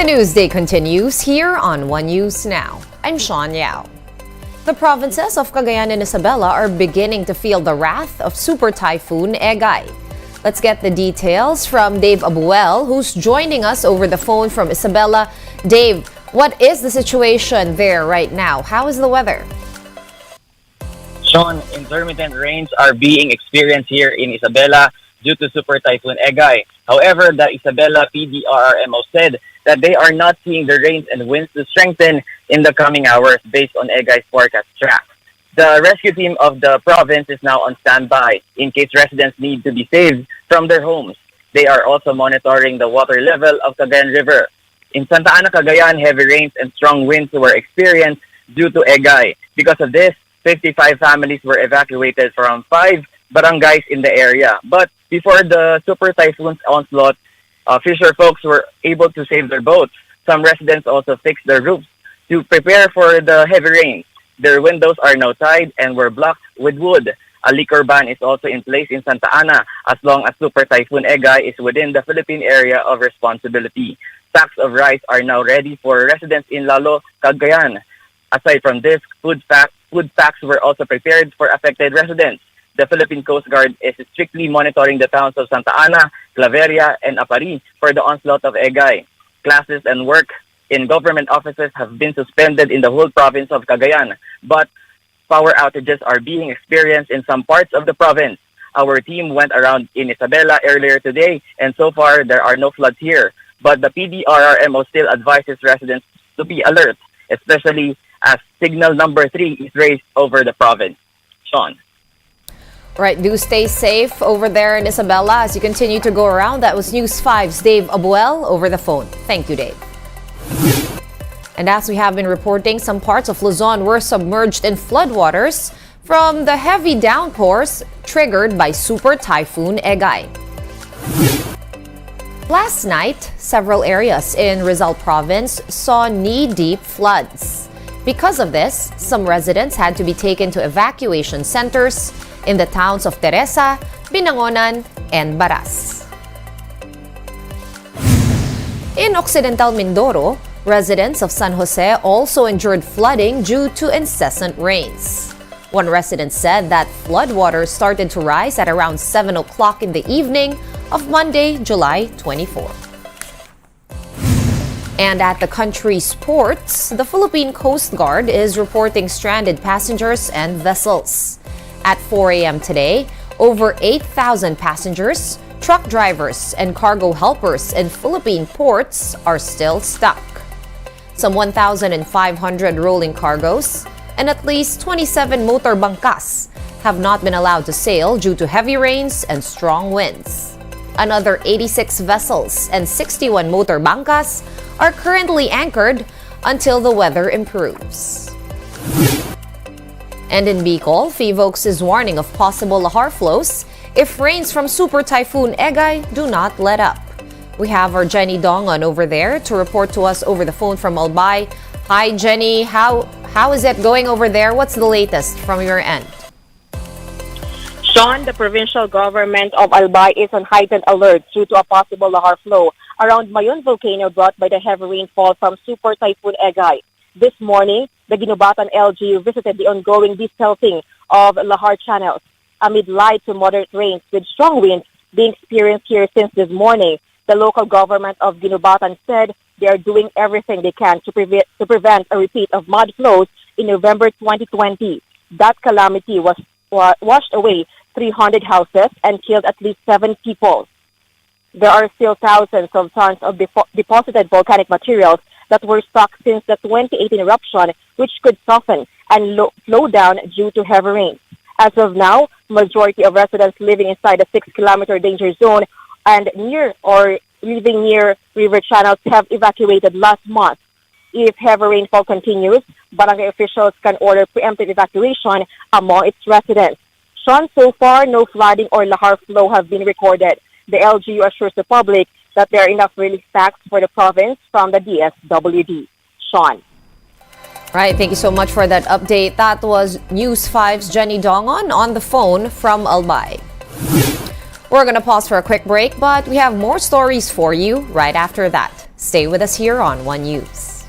The news day continues here on One News Now. I'm Sean Yao. The provinces of Cagayan and Isabela are beginning to feel the wrath of Super Typhoon Egay. Let's get the details from Dave Abuel, who's joining us over the phone from Isabela. Dave, what is the situation there right now? How is the weather? Sean, intermittent rains are being experienced here in Isabela due to Super Typhoon Egay. However, the Isabela PDRRMO said that they are not seeing the rains and winds to strengthen in the coming hours based on Egay's forecast track. The rescue team of the province is now on standby in case residents need to be saved from their homes. They are also monitoring the water level of Cagayan River. In Santa Ana, Cagayan, heavy rains and strong winds were experienced due to Egay. Because of this, 55 families were evacuated from 5 barangays in the area. But before the Super Typhoon's onslaught, fisher folks were able to save their boats. Some residents also fixed their roofs to prepare for the heavy rain. Their windows are now tied and were blocked with wood. A liquor ban is also in place in Santa Ana as long as Super Typhoon Egay is within the Philippine area of responsibility. Sacks of rice are now ready for residents in Lalo, Cagayan. Aside from this, food packs were also prepared for affected residents. The Philippine Coast Guard is strictly monitoring the towns of Santa Ana, Claveria, and Apari for the onslaught of Egay. Classes and work in government offices have been suspended in the whole province of Cagayan, but power outages are being experienced in some parts of the province. Our team went around in Isabela earlier today, and so far there are no floods here. But the PDRRMO still advises residents to be alert, especially as signal number 3 is raised over the province. Sean. Right, do stay safe over there in Isabela as you continue to go around. That was News 5's Dave Abuel over the phone. Thank you, Dave. And as we have been reporting, some parts of Luzon were submerged in floodwaters from the heavy downpours triggered by Super Typhoon Egay. Last night, several areas in Rizal Province saw knee-deep floods. Because of this, some residents had to be taken to evacuation centers in the towns of Teresa, Binangonan, and Baras. In Occidental Mindoro, residents of San Jose also endured flooding due to incessant rains. One resident said that floodwaters started to rise at around 7 o'clock in the evening of Monday, July 24. And at the country's ports, the Philippine Coast Guard is reporting stranded passengers and vessels. At 4 a.m. today, over 8,000 passengers, truck drivers, and cargo helpers in Philippine ports are still stuck. Some 1,500 rolling cargos and at least 27 motor bangkas have not been allowed to sail due to heavy rains and strong winds. Another 86 vessels and 61 motor bangkas are currently anchored until the weather improves. And in Bicol, PHIVOLCS is warning of possible lahar flows if rains from Super Typhoon Egay do not let up. We have our Jenny Dongon over there to report to us over the phone from Albay. Hi, Jenny. How is it going over there? What's the latest from your end? Sean, the provincial government of Albay is on heightened alert due to a possible lahar flow around Mayon volcano brought by the heavy rainfall from Super Typhoon Egay. This morning, the Ginubatan LGU visited the ongoing desilting of lahar channels amid light to moderate rains with strong winds being experienced here since this morning. The local government of Ginubatan said they are doing everything they can to prevent a repeat of mud flows in November 2020. That calamity washed away 300 houses and killed at least 7 people. There are still thousands of tons of deposited volcanic materials that were stuck since the 2018 eruption, which could soften and slow down due to heavy rain. As of now, majority of residents living inside the 6-kilometer danger zone and near or living near river channels have evacuated last month. If heavy rainfall continues, barangay officials can order preemptive evacuation among its residents. Sean, so far, no flooding or lahar flow have been recorded. The LGU assures the public that there are enough relief packs for the province from the DSWD. Sean. Right, thank you so much for that update. That was News 5's Jenny Dongon on the phone from Albay. We're going to pause for a quick break, but we have more stories for you right after that. Stay with us here on One News.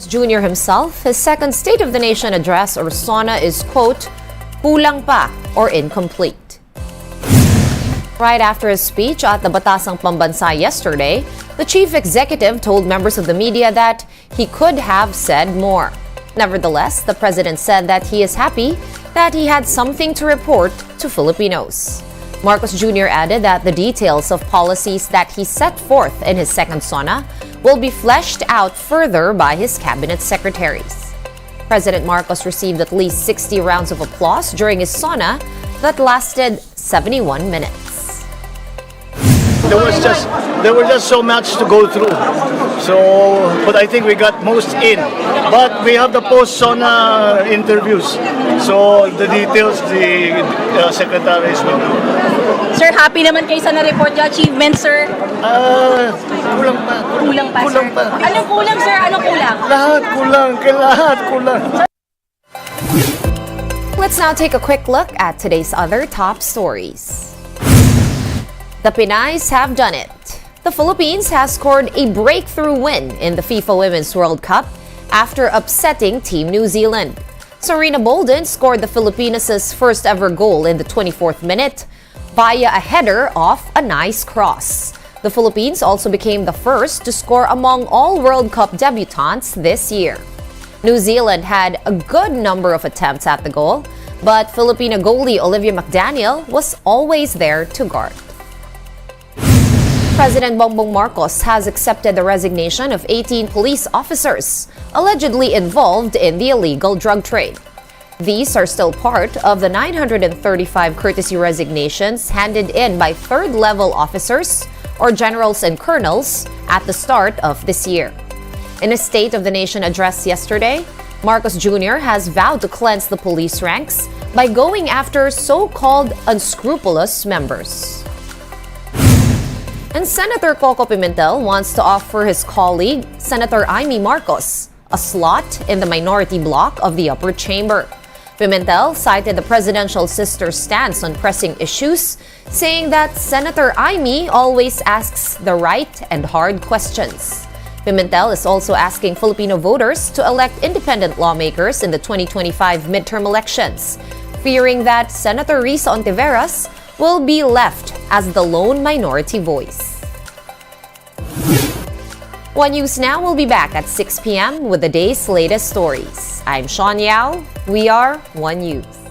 Jr. himself, his second State of the Nation address or SONA is, quote, kulang pa or incomplete. Right after his speech at the Batasang Pambansa yesterday, the chief executive told members of the media that he could have said more. Nevertheless, the president said that he is happy that he had something to report to Filipinos. Marcos Jr. added that the details of policies that he set forth in his second SONA will be fleshed out further by his cabinet secretaries. President Marcos received at least 60 rounds of applause during his SONA that lasted 71 minutes. There was just so much to go through. But I think we got most in. But we have the post-SONA interviews. So the details, the secretaries will do. Sir, happy naman kayo sa na-report yung achievement, sir? Kulang pa. Kulang pa, Kulang sir. pa. Anong kulang, sir? Anong kulang? Lahat kulang. Let's now take a quick look at today's other top stories. The Pinays have done it. The Philippines has scored a breakthrough win in the FIFA Women's World Cup after upsetting Team New Zealand. Serena Bolden scored the Filipinas' first ever goal in the 24th minute via a header off a nice cross. The Philippines also became the first to score among all World Cup debutants this year. New Zealand had a good number of attempts at the goal, but Filipina goalie Olivia McDaniel was always there to guard. President Bongbong Marcos has accepted the resignation of 18 police officers allegedly involved in the illegal drug trade. These are still part of the 935 courtesy resignations handed in by third-level officers or generals and colonels at the start of this year. In a State of the Nation address yesterday, Marcos Jr. has vowed to cleanse the police ranks by going after so-called unscrupulous members. And Senator Coco Pimentel wants to offer his colleague, Senator Amy Marcos, a slot in the minority bloc of the upper chamber. Pimentel cited the presidential sister's stance on pressing issues, saying that Senator Amy always asks the right and hard questions. Pimentel is also asking Filipino voters to elect independent lawmakers in the 2025 midterm elections, fearing that Senator Risa Ontiveros will be left as the lone minority voice. One News Now will be back at 6 p.m. with the day's latest stories. I'm Sean Yao. We are One News.